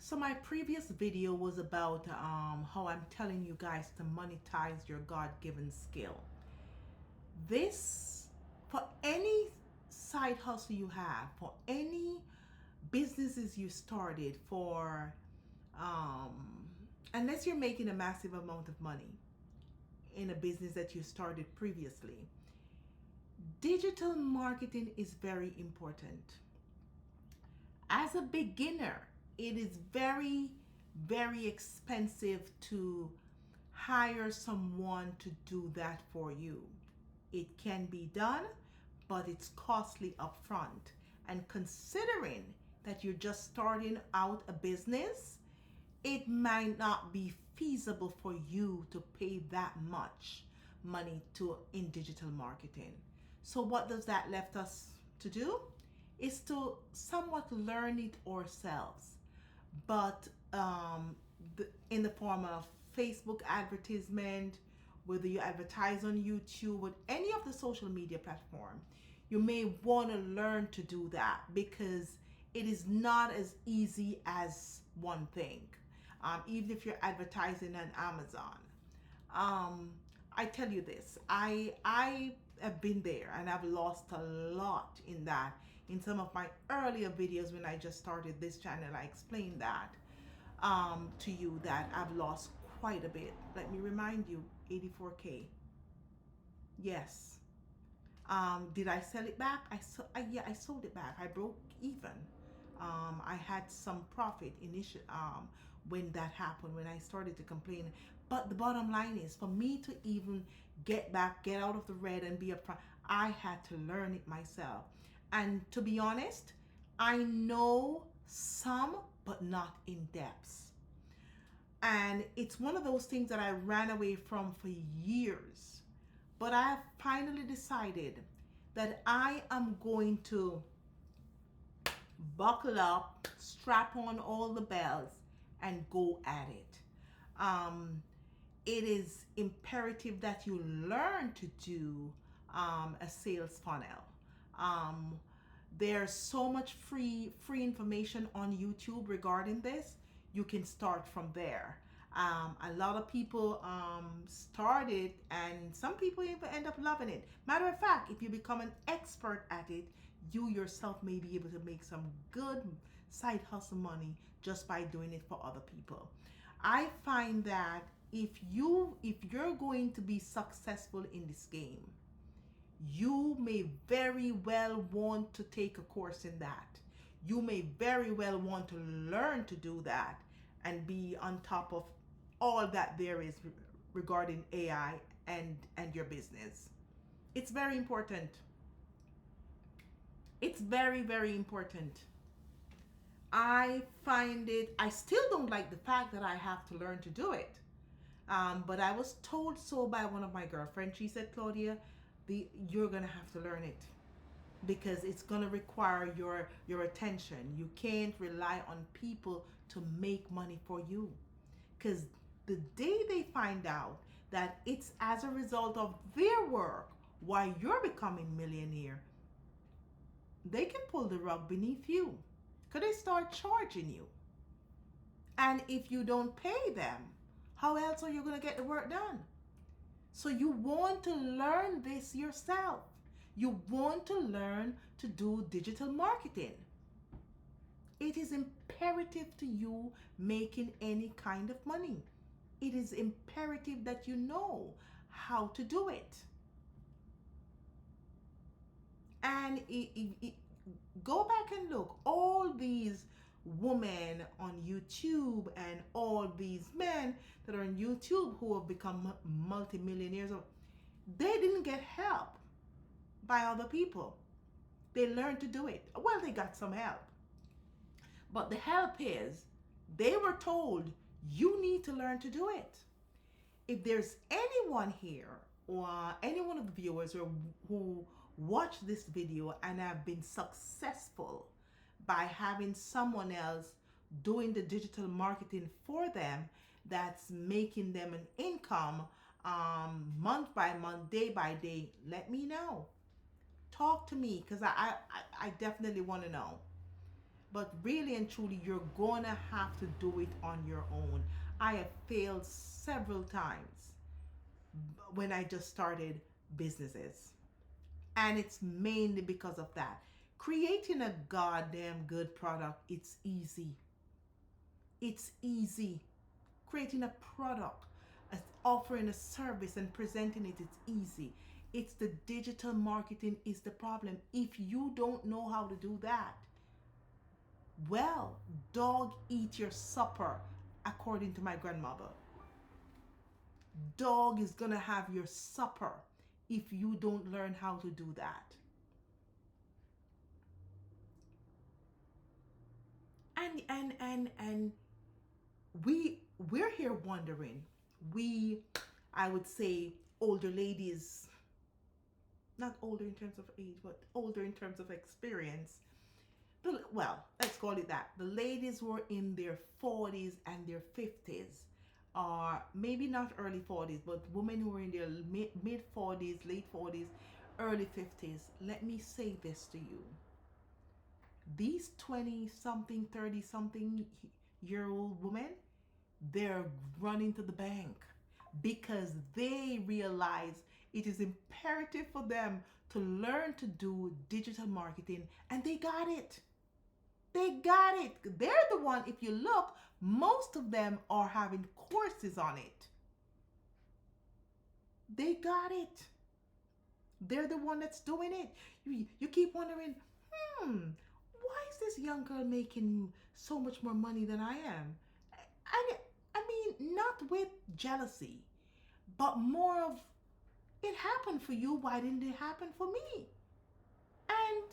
So my previous video was about how I'm telling you guys to monetize your God-given skill. This, for any side hustle you have, for any businesses you started, for unless you're making a massive amount of money in a business that you started previously, digital marketing is very important. As a beginner, it is very, very expensive to hire someone to do that for you. It can be done, but it's costly upfront. And considering that you're just starting out a business, it might not be feasible for you to pay that much money to in digital marketing. So what does that left us to do? Is to somewhat learn it ourselves, but in the form of Facebook advertisement, whether you advertise on YouTube, with any of the social media platform, you may want to learn to do that because it is not as easy as one thing. Even if you're advertising on Amazon, I tell you this, I have been there and I've lost a lot in that. In some of my earlier videos when I just started this channel, I explained that to you, that I've lost quite a bit. Let me remind you, 84K. Yes. Did I sell it back? Yeah, I sold it back. I broke even. I had some profit initially when that happened, when I started to complain. But the bottom line is, for me to even get back, get out of the red and be upfront, I had to learn it myself. And to be honest, I know some, but not in depth. And it's one of those things that I ran away from for years. But I have finally decided that I am going to buckle up, strap on all the bells, and go at it. It is imperative that you learn to do a sales funnel. There's so much free information on YouTube regarding this. You can start from there. A lot of people started, and some people even end up loving it. Matter of fact, if you become an expert at it, you yourself may be able to make some good side hustle money just by doing it for other people. I find that if you're going to be successful in this game, you may very well want to take a course in that. You may very well want to learn to do that and be on top of all that there is regarding AI and your business. It's very important. It's very, very important. I find it, I still don't like the fact that I have to learn to do it. But I was told so by one of my girlfriends. She said, Claudia, you're going to have to learn it because it's going to require your attention. You can't rely on people to make money for you, because the day they find out that it's as a result of their work why you're becoming millionaire, they can pull the rug beneath you, because they start charging you. And if you don't pay them, how else are you going to get the work done? So you want to learn this yourself. You want to learn to do digital marketing. It is imperative to you making any kind of money. It is imperative that you know how to do it. And go back and look. All these women on YouTube and all these men that are on YouTube who have become multimillionaires, they didn't get help by other people. They learned to do it. Well, they got some help. But the help is, they were told, you need to learn to do it. If there's anyone here or any one of the viewers who watch this video and have been successful by having someone else doing the digital marketing for them, that's making them an income month by month, day by day, let me know. Talk to me, because I definitely want to know. But really and truly, you're gonna have to do it on your own. I have failed several times when I just started businesses. And it's mainly because of that. Creating a goddamn good product, it's easy. It's easy. Creating a product, offering a service and presenting it, it's easy. It's the digital marketing is the problem. If you don't know how to do that, well, dog eat your supper, according to my grandmother. Dog is gonna have your supper if you don't learn how to do that. And we're here wondering. We, I would say, older ladies, not older in terms of age, but older in terms of experience. Well, let's call it that. The ladies were in their 40s and their 50s, or maybe not early 40s, but women who were in their mid 40s, late 40s, early 50s. Let me say this to you. These 20 something, 30 something year old women, they're running to the bank because they realize it is imperative for them to learn to do digital marketing, and they got it. They got it. They're the one, if you look, most of them are having courses on it. They got it. They're the one that's doing it. You keep wondering, why is this young girl making so much more money than I am? I mean, not with jealousy, but more of, it happened for you. Why didn't it happen for me? And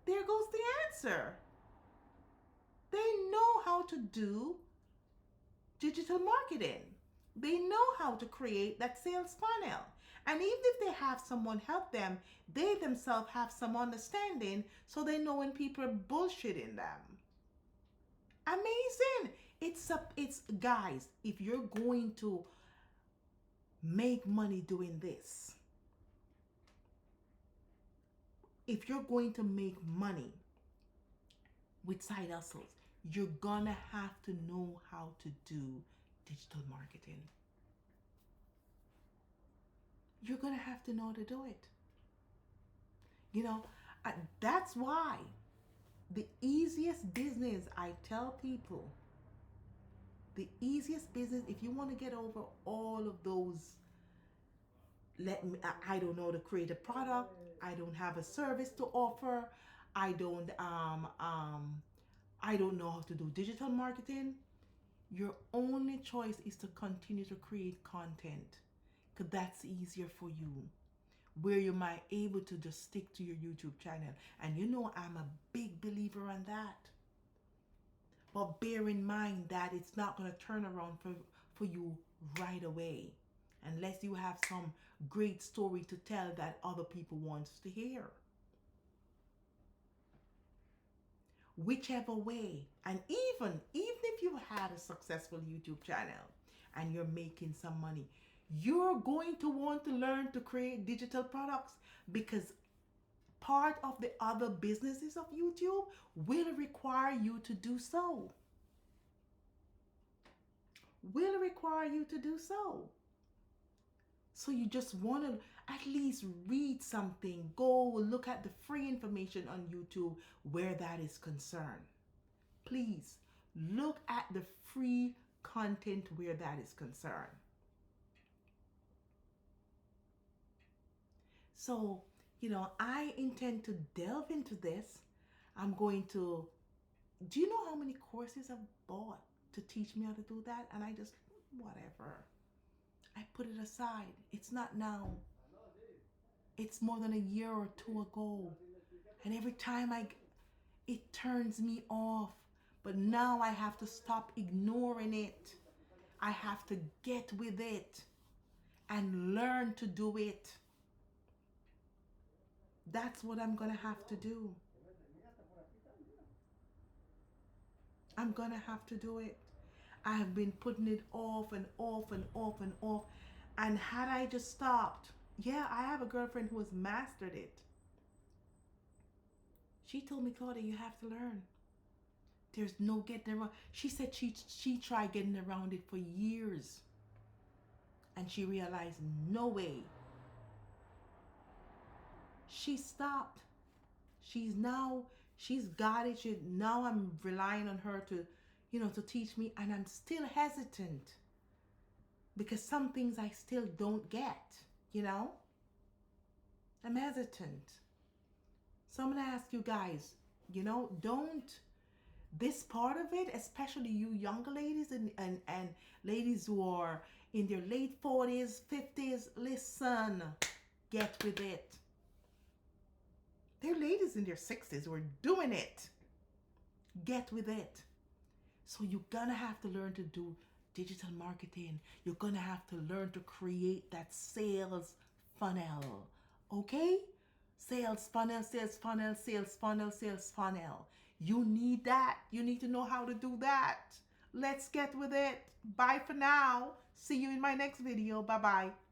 there goes the answer. They know how to do digital marketing. They know how to create that sales funnel. And even if they have someone help them, they themselves have some understanding, so they know when people are bullshitting them. Amazing. It's guys, if you're going to make money doing this, if you're going to make money with side hustles, you're gonna have to know how to do digital marketing. You're gonna have to know how to do it. You know, that's why the easiest business, I tell people, the easiest business, if you want to get over all of those, I don't know to create a product, I don't have a service to offer, I don't I don't know how to do digital marketing, your only choice is to continue to create content, because that's easier for you, where you might able to just stick to your YouTube channel. And you know I'm a big believer on that. But bear in mind that it's not going to turn around for you right away, unless you have some great story to tell that other people wants to hear. Whichever way. And even if you had a successful YouTube channel and you're making some money, you're going to want to learn to create digital products, because part of the other businesses of YouTube will require you to do so. Will require you to do so. So you just want to at least read something, go look at the free information on YouTube where that is concerned. Please look at the free content where that is concerned. So, I intend to delve into this. I'm going to, do you know how many courses I've bought to teach me how to do that? And I just, whatever. I put it aside. It's not now. It's more than a year or two ago. And every time it turns me off. But now I have to stop ignoring it. I have to get with it and learn to do it. That's what I'm going to have to do. I'm going to have to do it. I have been putting it off and off and off and off. And had I just stopped, yeah, I have a girlfriend who has mastered it. She told me, Claudia, you have to learn. There's no getting around. She said she tried getting around it for years. And she realized no way. She stopped. She's got it. Now I'm relying on her to, to teach me, and I'm still hesitant because some things I still don't get. I'm hesitant. So I'm gonna ask you guys, don't this part of it, especially you younger ladies and ladies who are in their late 40s, 50s, listen, get with it. There are ladies in their 60s who are doing it. Get with it. So you're gonna have to learn to do digital marketing. You're gonna have to learn to create that sales funnel. Okay? Sales funnel, sales funnel, sales funnel, sales funnel. You need that. You need to know how to do that. Let's get with it. Bye for now. See you in my next video. Bye-bye.